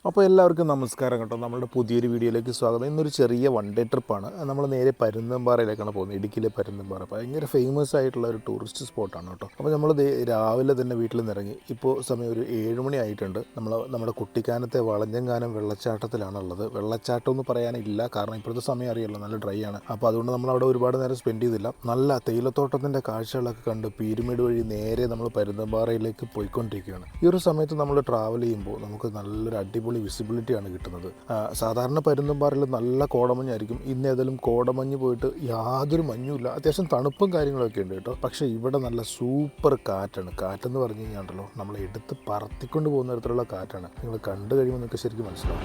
അപ്പോൾ എല്ലാവർക്കും നമസ്കാരം കേട്ടോ. നമ്മുടെ പുതിയൊരു വീഡിയോയിലേക്ക് സ്വാഗതം. ഇന്നൊരു ചെറിയ വൺ ഡേ ട്രിപ്പാണ്. നമ്മൾ നേരെ പരുന്തുംപാറയിലേക്കാണ് പോകുന്നത്. ഇടുക്കിയിലെ പരുന്തുംപാറ ഭയങ്കര ഫേമസ് ആയിട്ടുള്ള ഒരു ടൂറിസ്റ്റ് സ്പോട്ടാണ് കേട്ടോ. അപ്പോൾ നമ്മൾ രാവിലെ തന്നെ വീട്ടിൽ നിന്ന് ഇറങ്ങി. ഇപ്പോൾ സമയം ഒരു 7 മണി ആയിട്ടുണ്ട്. നമ്മുടെ കുട്ടിക്കാനത്തെ വളഞ്ഞങ്കാനം വെള്ളച്ചാട്ടത്തിലാണുള്ളത്. വെള്ളച്ചാട്ടം എന്ന് പറയാനില്ല, കാരണം ഇപ്പോഴത്തെ സമയം അറിയാമല്ലോ, നല്ല ഡ്രൈ ആണ്. അപ്പോൾ അതുകൊണ്ട് നമ്മൾ അവിടെ ഒരുപാട് നേരം സ്പെൻഡ് ചെയ്തില്ല. നല്ല തേയിലത്തോട്ടത്തിൻ്റെ കാഴ്ചകളൊക്കെ കണ്ട് പീരുമേട് വഴി നേരെ നമ്മൾ പരുന്തുംപാറയിലേക്ക് പോയിക്കൊണ്ടിരിക്കുകയാണ്. ഈ ഒരു സമയത്ത് നമ്മൾ ട്രാവൽ ചെയ്യുമ്പോൾ നമുക്ക് നല്ലൊരു അടിപൊളി വിസിബിലിറ്റിയാണ് കിട്ടുന്നത്. സാധാരണ പരുന്തുംപാറയിൽ നല്ല കോടമഞ്ഞായിരിക്കും. ഇന്ന് ഏതായാലും കോടമഞ്ഞ് പോയിട്ട് യാതൊരു മഞ്ഞുമില്ല. അത്യാവശ്യം തണുപ്പും കാര്യങ്ങളൊക്കെ ഉണ്ട് കേട്ടോ. പക്ഷേ ഇവിടെ നല്ല സൂപ്പർ കാറ്റാണ്. കാറ്റെന്ന് പറഞ്ഞു കഴിഞ്ഞാണ്ടല്ലോ, നമ്മളെ എടുത്ത് പറത്തിക്കൊണ്ട് പോകുന്ന തരത്തിലുള്ള കാറ്റാണ്. നിങ്ങൾ കണ്ടു കഴിയുമ്പോൾ നിങ്ങൾക്ക് ശരിക്കും മനസ്സിലാവും.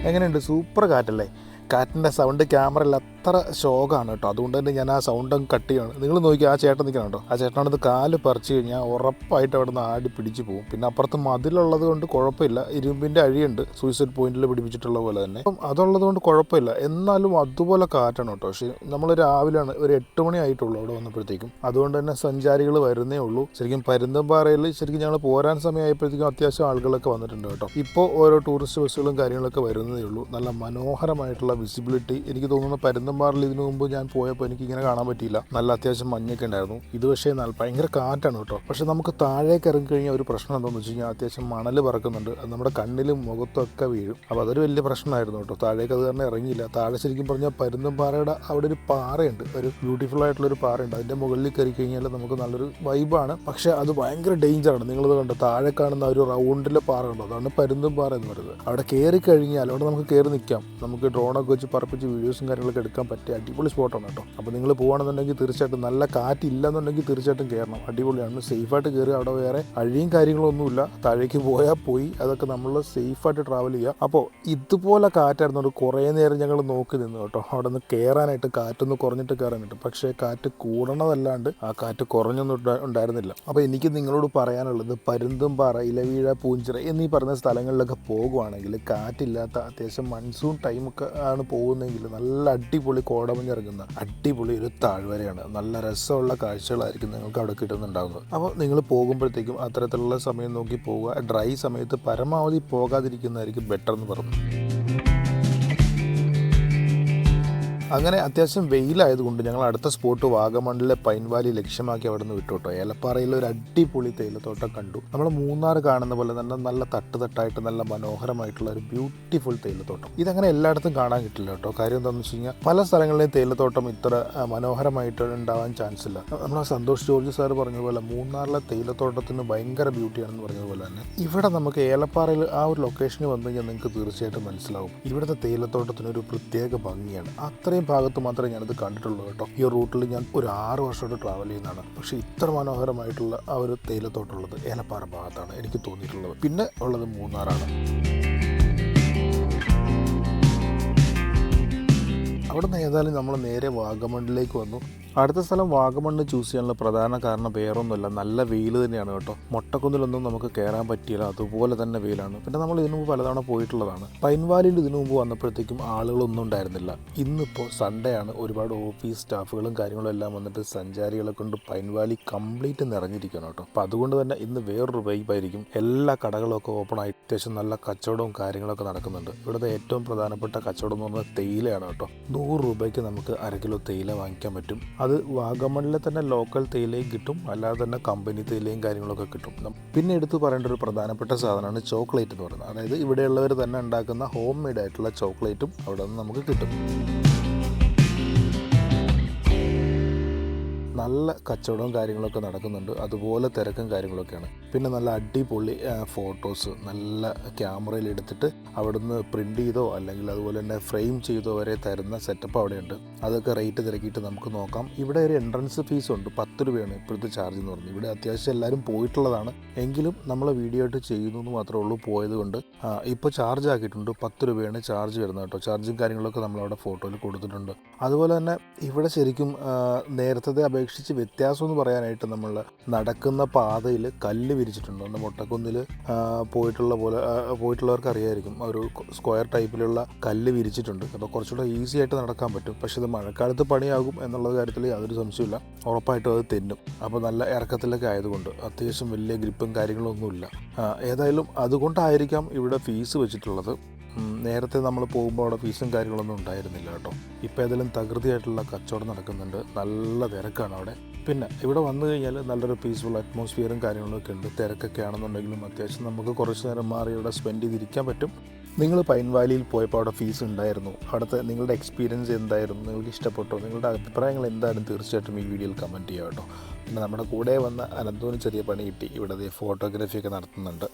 എങ്ങനെയുണ്ട്? സൂപ്പർ കാറ്റല്ലേ? കാറ്റിൻ്റെ സൗണ്ട് ക്യാമറയിൽ അത്ര ഷോക്കാണ് കേട്ടോ. അതുകൊണ്ട് തന്നെ ഞാൻ ആ സൗണ്ട് അങ്ങ് കട്ട് ചെയ്യണം. നിങ്ങൾ നോക്കി, ആ ചേട്ടൻ നിൽക്കണം കേട്ടോ. ആ ചേട്ടനടുത്ത് കാല് പറിച്ച് കഴിഞ്ഞാൽ ഉറപ്പായിട്ട് അവിടെ നിന്ന് ആടി പിടിച്ച് പോകും. പിന്നെ അപ്പുറത്ത് മതിലുള്ളത് കൊണ്ട് കുഴപ്പമില്ല. ഇരുമ്പിൻ്റെ അഴിയുണ്ട്, സൂയിസൈഡ് പോയിന്റിൽ പിടിപ്പിച്ചിട്ടുള്ള പോലെ തന്നെ. അപ്പം അതുള്ളത് കൊണ്ട് കുഴപ്പമില്ല. എന്നാലും അതുപോലെ കാറ്റാണ് കേട്ടോ. പക്ഷേ നമ്മൾ രാവിലെയാണ്, ഒരു 8 മണി ആയിട്ടുള്ളൂ അവിടെ വന്നപ്പോഴത്തേക്കും. അതുകൊണ്ട് തന്നെ സഞ്ചാരികൾ വരുന്നേ ഉള്ളൂ. ശരിക്കും പരുന്തുംപാറയിൽ ശരിക്കും ഞങ്ങൾ പോരാൻ സമയമായപ്പോഴത്തേക്കും അത്യാവശ്യം ആളുകളൊക്കെ വന്നിട്ടുണ്ട് കേട്ടോ. ഇപ്പോൾ ഓരോ ടൂറിസ്റ്റ് ബസ്സുകളും കാര്യങ്ങളൊക്കെ വരുന്നതേ ഉള്ളൂ. നല്ല മനോഹരമായിട്ടുള്ള വിസിബിലിറ്റി. എനിക്ക് തോന്നുന്നു പരുന്തുംപാറയിൽ ഇതിനു മുമ്പ് ഞാൻ പോയപ്പോൾ എനിക്ക് ഇങ്ങനെ കാണാൻ പറ്റിയില്ല. നല്ല അത്യാവശ്യം മഞ്ഞൊക്കെ ഉണ്ടായിരുന്നു. ഇത് പക്ഷേ ഭയങ്കര കാറ്റാണ് കേട്ടോ. പക്ഷെ നമുക്ക് താഴേക്ക് ഇറങ്ങി കഴിഞ്ഞാൽ ഒരു പ്രശ്നം എന്താണെന്ന് വെച്ച് കഴിഞ്ഞാൽ അത്യാവശ്യം മണൽ പറക്കുന്നുണ്ട്. അത് നമ്മുടെ കണ്ണിലും മുഖത്തൊക്കെ വീഴും. അപ്പോൾ അതൊരു വലിയ പ്രശ്നമായിരുന്നു കേട്ടോ. താഴേക്ക് അത് കാരണം ഇറങ്ങിയില്ല. താഴെ ശരിക്കും പറഞ്ഞാൽ പരുന്തുംപാറയുടെ അവിടെ ഒരു പാറയുണ്ട്, ഒരു ബ്യൂട്ടിഫുൾ ആയിട്ടുള്ളൊരു പാറയുണ്ട്. അതിൻ്റെ മുകളിൽ കയറി കഴിഞ്ഞാൽ നമുക്ക് നല്ലൊരു വൈബാണ്. പക്ഷേ അത് ഭയങ്കര ഡേഞ്ചറാണ്. നിങ്ങളിത് കണ്ടോ, താഴെ കാണുന്ന ഒരു റൗണ്ടിലെ പാറ ഉണ്ടോ, അതാണ് പരുന്തുംപാറ എന്ന് പറയുന്നത്. അവിടെ കയറി കഴിഞ്ഞാൽ അവിടെ നമുക്ക് കയറി നിൽക്കാം. നമുക്ക് ഡ്രോണൊക്കെ വെച്ച് പറപ്പിച്ച് വീഡിയോസും കാര്യങ്ങളൊക്കെ എടുക്കാൻ പറ്റിയ അടിപൊളി സ്പോട്ടാണ് കേട്ടോ. അപ്പോൾ നിങ്ങൾ പോകുകയാണെന്നുണ്ടെങ്കിൽ തീർച്ചയായിട്ടും, നല്ല കാറ്റില്ലെന്നുണ്ടെങ്കിൽ തീർച്ചയായിട്ടും കയറണം. അടിപൊളിയാണ്. സേഫായിട്ട് കയറി. അവിടെ വേറെ അഴിയും കാര്യങ്ങളൊന്നുമില്ല. താഴേക്ക് പോയാൽ പോയി, അതൊക്കെ നമ്മൾ സേഫായിട്ട് ട്രാവൽ ചെയ്യുക. അപ്പോൾ ഇതുപോലെ കാറ്റായിരുന്നോണ്ട് കുറേ നേരം ഞങ്ങൾ നോക്കി നിന്നു കേട്ടോ. അവിടെ നിന്ന് കയറാനായിട്ട്, കാറ്റൊന്ന് കുറഞ്ഞിട്ട് കയറാനായിട്ട്. പക്ഷേ കാറ്റ് കൂടണതല്ലാണ്ട് ആ കാറ്റ് കുറഞ്ഞൊന്നും ഉണ്ടായിരുന്നില്ല. അപ്പോൾ എനിക്ക് നിങ്ങളോട് പറയാനുള്ളത്, പരുന്തുംപാറ, ഇലവീഴ, പൂഞ്ചിറ എന്നീ പറഞ്ഞ സ്ഥലങ്ങളിലൊക്കെ പോകുവാണെങ്കിൽ കാറ്റില്ലാത്ത അത്യാവശ്യം മൺസൂൺ ടൈമൊക്കെ ആണ് പോകുന്നെങ്കിൽ നല്ല അടിപൊളി കോടമഞ്ഞിറങ്ങുന്ന അടിപൊളി ഒരു താഴ്വരയാണ്. നല്ല രസമുള്ള കാഴ്ചകളായിരിക്കും നിങ്ങൾക്ക് അവിടെ കിട്ടുന്നുണ്ടാകുന്നത്. അപ്പോൾ നിങ്ങൾ പോകുമ്പോഴത്തേക്കും അത്തരത്തിലുള്ള സമയം നോക്കി പോവുക. ഡ്രൈ സമയത്ത് പരമാവധി പോകാതിരിക്കുന്നതായിരിക്കും ബെറ്റർ എന്ന് പറഞ്ഞു. അങ്ങനെ അത്യാവശ്യം വെയിലായതുകൊണ്ട് ഞങ്ങൾ അടുത്ത സ്പോട്ട് വാഗമണ്ണിലെ പൈൻ വാലി ലക്ഷ്യമാക്കി അവിടെ നിന്ന് വിട്ടു കേട്ടോ. ഏലപ്പാറയിൽ ഒരു അടിപൊളി തേയിലത്തോട്ടം കണ്ടു. നമ്മൾ മൂന്നാർ കാണുന്ന പോലെ തന്നെ നല്ല തട്ടായിട്ട് നല്ല മനോഹരമായിട്ടുള്ള ഒരു ബ്യൂട്ടിഫുൾ തേയിലത്തോട്ടം. ഇതങ്ങനെ എല്ലായിടത്തും കാണാൻ കിട്ടില്ല കേട്ടോ. കാര്യം എന്താണെന്ന് വെച്ച് കഴിഞ്ഞാൽ പല സ്ഥലങ്ങളിലെയും തേയിലത്തോട്ടം ഇത്ര മനോഹരമായിട്ട് ഉണ്ടാവാൻ ചാൻസ് ഇല്ല. നമ്മൾ സന്തോഷ് ജോർജ് സാർ പറഞ്ഞതുപോലെ മൂന്നാറിലെ തേയിലത്തോട്ടത്തിന് ഭയങ്കര ബ്യൂട്ടിയാണെന്ന് പറഞ്ഞതുപോലെ തന്നെ ഇവിടെ നമുക്ക് ഏലപ്പാറയിൽ ആ ഒരു ലൊക്കേഷനിൽ വന്നു കഴിഞ്ഞാൽ നിങ്ങൾക്ക് തീർച്ചയായിട്ടും മനസ്സിലാവും ഇവിടുത്തെ തേയിലത്തോട്ടത്തിനൊരു പ്രത്യേക ഭംഗിയാണ്. അത്രയും ഭാഗത്ത് മാത്രമേ ഞാനത് കണ്ടിട്ടുള്ളൂ കേട്ടോ. ഈ റൂട്ടിൽ ഞാൻ ഒരു 6 വർഷമായിട്ട് ട്രാവൽ ചെയ്യുന്നതാണ്. പക്ഷേ ഇത്ര മനോഹരമായിട്ടുള്ള ആ ഒരു തേയിലത്തോട്ടമുള്ളത് ഏലപ്പാറ ഭാഗത്താണ് എനിക്ക് തോന്നിയിട്ടുള്ളത്. പിന്നെ ഉള്ളത് മൂന്നാറാണ്. അവിടെ നിന്ന് ഏതായാലും നമ്മൾ നേരെ വാഗമണ്ണിലേക്ക് വന്നു. അടുത്ത സ്ഥലം വാഗമണ്ണ് ചൂസ് ചെയ്യാനുള്ള പ്രധാന കാരണം വേറൊന്നുമല്ല, നല്ല വെയിൽ തന്നെയാണ് കേട്ടോ. മൊട്ടക്കുന്നിലൊന്നും നമുക്ക് കയറാൻ പറ്റിയില്ല, അതുപോലെ തന്നെ വെയിലാണ്. പിന്നെ നമ്മൾ ഇതിനു മുമ്പ് പലതവണ പോയിട്ടുള്ളതാണ്. പൈൻവാലിയിൽ ഇതിനു മുമ്പ് വന്നപ്പോഴത്തേക്കും ആളുകളൊന്നും ഉണ്ടായിരുന്നില്ല. ഇന്നിപ്പോൾ സൺഡേ ആണ്. ഒരുപാട് ഓഫീസ് സ്റ്റാഫുകളും കാര്യങ്ങളും എല്ലാം വന്നിട്ട് സഞ്ചാരികളെ കൊണ്ട് പൈൻവാലി കംപ്ലീറ്റ് നിറഞ്ഞിരിക്കണം കേട്ടോ. അപ്പോൾ അതുകൊണ്ട് തന്നെ ഇന്ന് വേറൊരു വൈബായിരിക്കും. എല്ലാ കടകളൊക്കെ ഓപ്പൺ ആയി അത്യാവശ്യം നല്ല കച്ചവടവും കാര്യങ്ങളൊക്കെ നടക്കുന്നുണ്ട്. ഇവിടുത്തെ ഏറ്റവും പ്രധാനപ്പെട്ട കച്ചവടം എന്ന് പറഞ്ഞാൽ തേയിലയാണ് കേട്ടോ. 100 രൂപയ്ക്ക് നമുക്ക് 1 കിലോ തേയില വാങ്ങിക്കാൻ പറ്റും. അത് വാഗമണ്ണിലെ തന്നെ ലോക്കൽ തേയിലയും കിട്ടും, അല്ലാതെ തന്നെ കമ്പനി തേയിലയും കാര്യങ്ങളൊക്കെ കിട്ടും. പിന്നെ എടുത്ത് പറയേണ്ട ഒരു പ്രധാനപ്പെട്ട സാധനമാണ് ചോക്ലേറ്റ് എന്ന് പറയുന്നത്. അതായത് ഇവിടെയുള്ളവർ തന്നെ ഉണ്ടാക്കുന്ന ഹോം മെയ്ഡ് ആയിട്ടുള്ള ചോക്ലേറ്റും അവിടെ നിന്ന് നമുക്ക് കിട്ടും. നല്ല കച്ചവടവും കാര്യങ്ങളൊക്കെ നടക്കുന്നുണ്ട്. അതുപോലെ തിരക്കും കാര്യങ്ങളൊക്കെയാണ്. പിന്നെ നല്ല അടിപൊളി ഫോട്ടോസ് നല്ല ക്യാമറയിൽ എടുത്തിട്ട് അവിടുന്ന് പ്രിൻ്റ് ചെയ്തോ അല്ലെങ്കിൽ അതുപോലെ തന്നെ ഫ്രെയിം ചെയ്തോ വരെ തരുന്ന സെറ്റപ്പ് അവിടെയുണ്ട്. അതൊക്കെ റേറ്റ് തിരക്കിയിട്ട് നമുക്ക് നോക്കാം. ഇവിടെ ഒരു എൻട്രൻസ് ഫീസ് ഉണ്ട്, 10 രൂപയാണ് ഇപ്പോഴത്തെ ചാർജ് എന്ന് പറഞ്ഞത്. ഇവിടെ അത്യാവശ്യം എല്ലാവരും പോയിട്ടുള്ളതാണ്, എങ്കിലും നമ്മൾ വീഡിയോ ആയിട്ട് ചെയ്യുന്നു എന്ന് മാത്രമേ ഉള്ളൂ. പോയത് കൊണ്ട് ഇപ്പോൾ ചാർജ് ആക്കിയിട്ടുണ്ട്. 10 രൂപയാണ് ചാർജ് വരുന്നത് കേട്ടോ. ചാർജും കാര്യങ്ങളൊക്കെ നമ്മളവിടെ ഫോട്ടോയിൽ കൊടുത്തിട്ടുണ്ട്. അതുപോലെ തന്നെ ഇവിടെ ശരിക്കും നേരത്തെ അപേക്ഷിച്ച് അപേക്ഷിച്ച് വ്യത്യാസം എന്ന് പറയാനായിട്ട് നമ്മൾ നടക്കുന്ന പാതയിൽ കല്ല് വിരിച്ചിട്ടുണ്ട്. അന്ന് മൊട്ടക്കുന്നിൽ പോയിട്ടുള്ളവർക്ക് അറിയായിരിക്കും, ഒരു സ്ക്വയർ ടൈപ്പിലുള്ള കല്ല് വിരിച്ചിട്ടുണ്ട്. അപ്പോൾ കുറച്ചുകൂടെ ഈസി ആയിട്ട് നടക്കാൻ പറ്റും. പക്ഷേ ഇത് മഴക്കാലത്ത് പണിയാകും എന്നുള്ള കാര്യത്തിൽ യാതൊരു സംശയമില്ല. ഉറപ്പായിട്ടും അത് തെന്നും. അപ്പോൾ നല്ല ഇറക്കത്തിലൊക്കെ ആയതുകൊണ്ട് അത്യാവശ്യം വലിയ ഗ്രിപ്പും കാര്യങ്ങളൊന്നുമില്ല. ഏതായാലും അതുകൊണ്ടായിരിക്കാം ഇവിടെ ഫീസ് വെച്ചിട്ടുള്ളത്. നേരത്തെ നമ്മൾ പോകുമ്പോൾ അവിടെ ഫീസും കാര്യങ്ങളൊന്നും ഉണ്ടായിരുന്നില്ല കേട്ടോ. ഇപ്പോൾ ഏതായാലും തകൃതിയായിട്ടുള്ള കച്ചവടം നടക്കുന്നുണ്ട്, നല്ല തിരക്കാണ് അവിടെ. പിന്നെ ഇവിടെ വന്നു കഴിഞ്ഞാൽ നല്ലൊരു പീസ്ഫുൾ അറ്റ്മോസ്ഫിയറും കാര്യങ്ങളൊക്കെ ഉണ്ട്. തിരക്കൊക്കെ ആണെന്നുണ്ടെങ്കിലും അത്യാവശ്യം നമുക്ക് കുറച്ച് നേരം മാറി ഇവിടെ സ്പെൻഡ് ചെയ്തിരിക്കാൻ പറ്റും. നിങ്ങൾ പൈൻ വാലിയിൽ പോയപ്പോൾ അവിടെ ഫീസ് ഉണ്ടായിരുന്നു, അവിടുത്തെ നിങ്ങളുടെ എക്സ്പീരിയൻസ് എന്തായിരുന്നു, നിങ്ങൾക്ക് ഇഷ്ടപ്പെട്ടോ, നിങ്ങളുടെ അഭിപ്രായങ്ങൾ എന്തായാലും തീർച്ചയായിട്ടും ഈ വീഡിയോയിൽ കമൻറ്റ് ചെയ്യാം കേട്ടോ. പിന്നെ നമ്മുടെ കൂടെ വന്ന അനന്തൂന് ചെറിയ പണി കിട്ടി, ഇവിടെ ഫോട്ടോഗ്രാഫിയൊക്കെ നടത്തുന്നുണ്ട്.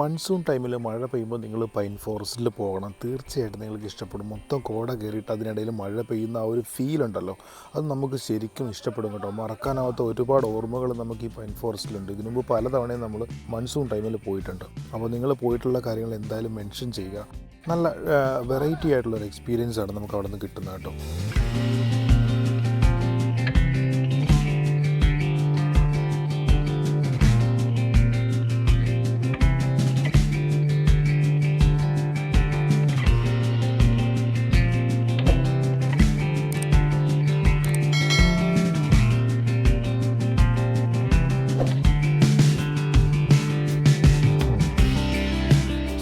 മൺസൂൺ ടൈമിൽ മഴ പെയ്യുമ്പോൾ നിങ്ങൾ പൈൻ ഫോറസ്റ്റിൽ പോകണം, തീർച്ചയായിട്ടും നിങ്ങൾക്ക് ഇഷ്ടപ്പെടും. മൊത്തം കോട കയറിയിട്ട് അതിനിടയിൽ മഴ പെയ്യുന്ന ആ ഒരു ഫീൽ ഉണ്ടല്ലോ, അത് നമുക്ക് ശരിക്കും ഇഷ്ടപ്പെടും കേട്ടോ. മറക്കാനാവാത്ത ഒരുപാട് ഓർമ്മകൾ നമുക്ക് ഈ പൈൻ ഫോറസ്റ്റിലുണ്ട്. ഇതിനു മുമ്പ് പലതവണയും നമ്മൾ മൺസൂൺ ടൈമിൽ പോയിട്ടുണ്ട്. അപ്പോൾ നിങ്ങൾ പോയിട്ടുള്ള കാര്യങ്ങൾ എന്തായാലും മെൻഷൻ ചെയ്യുക. നല്ല വെറൈറ്റി ആയിട്ടുള്ളൊരു എക്സ്പീരിയൻസ് ആണ് നമുക്ക് അവിടെ നിന്ന് കിട്ടുന്നത് കേട്ടോ.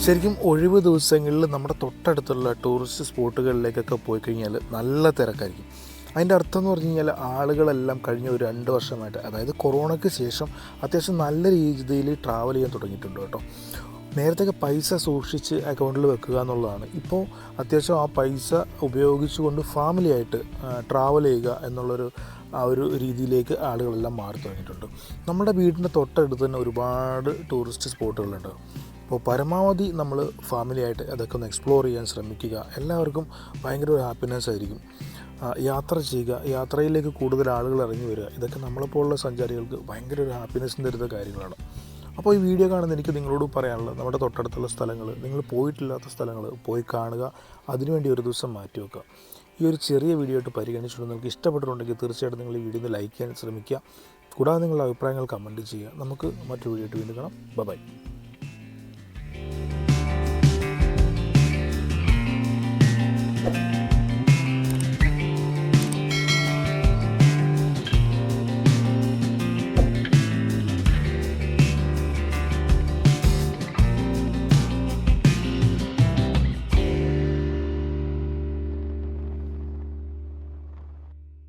ശരിക്കും ഒഴിവ് ദിവസങ്ങളിൽ നമ്മുടെ തൊട്ടടുത്തുള്ള ടൂറിസ്റ്റ് സ്പോട്ടുകളിലേക്കൊക്കെ പോയി കഴിഞ്ഞാൽ നല്ല തിരക്കായിരിക്കും. അതിൻ്റെ അർത്ഥം എന്ന് പറഞ്ഞു കഴിഞ്ഞാൽ ആളുകളെല്ലാം കഴിഞ്ഞ ഒരു 2 വർഷമായിട്ട്, അതായത് കൊറോണയ്ക്ക് ശേഷം അത്യാവശ്യം നല്ല രീതിയിൽ ട്രാവൽ ചെയ്യാൻ തുടങ്ങിയിട്ടുണ്ട് കേട്ടോ. നേരത്തെയൊക്കെ പൈസ സൂക്ഷിച്ച് അക്കൗണ്ടിൽ വെക്കുക എന്നുള്ളതാണ്. ഇപ്പോൾ അത്യാവശ്യം ആ പൈസ ഉപയോഗിച്ചുകൊണ്ട് ഫാമിലിയായിട്ട് ട്രാവൽ ചെയ്യുക എന്നുള്ളൊരു ആ ഒരു രീതിയിലേക്ക് ആളുകളെല്ലാം മാറി തുടങ്ങിയിട്ടുണ്ട്. നമ്മുടെ വീടിൻ്റെ തൊട്ടടുത്ത് തന്നെ ഒരുപാട് ടൂറിസ്റ്റ് സ്പോട്ടുകളുണ്ട്. അപ്പോൾ പരമാവധി നമ്മൾ ഫാമിലിയായിട്ട് അതൊക്കെ ഒന്ന് എക്സ്പ്ലോർ ചെയ്യാൻ ശ്രമിക്കുക. എല്ലാവർക്കും ഭയങ്കര ഒരു ഹാപ്പിനെസ് ആയിരിക്കും. യാത്ര ചെയ്യുക, യാത്രയിലേക്ക് കൂടുതൽ ആളുകൾ ഇറങ്ങി വരിക, ഇതൊക്കെ നമ്മളെപ്പോലുള്ള സഞ്ചാരികൾക്ക് ഭയങ്കര ഒരു ഹാപ്പിനെസ് തരുന്ന കാര്യങ്ങളാണ്. അപ്പോൾ ഈ വീഡിയോ കാണുന്ന എനിക്ക് നിങ്ങളോട് പറയാനുള്ളത്, നമ്മുടെ തൊട്ടടുത്തുള്ള സ്ഥലങ്ങൾ, നിങ്ങൾ പോയിട്ടില്ലാത്ത സ്ഥലങ്ങൾ പോയി കാണുക, അതിനുവേണ്ടി ഒരു ദിവസം മാറ്റി വെക്കുക. ഈ ഒരു ചെറിയ വീഡിയോ ആയിട്ട് പരിഗണിച്ചിട്ടുണ്ട്. നിങ്ങൾക്ക് ഇഷ്ടപ്പെട്ടിട്ടുണ്ടെങ്കിൽ തീർച്ചയായിട്ടും നിങ്ങൾ ഈ വീഡിയോ ലൈക്ക് ചെയ്യാൻ ശ്രമിക്കുക. കൂടാതെ നിങ്ങളുടെ അഭിപ്രായങ്ങൾ കമൻറ്റ് ചെയ്യുക. നമുക്ക് മറ്റൊരു വീഡിയോ ആയിട്ട് വീണ്ടും കാണാം. ബൈ.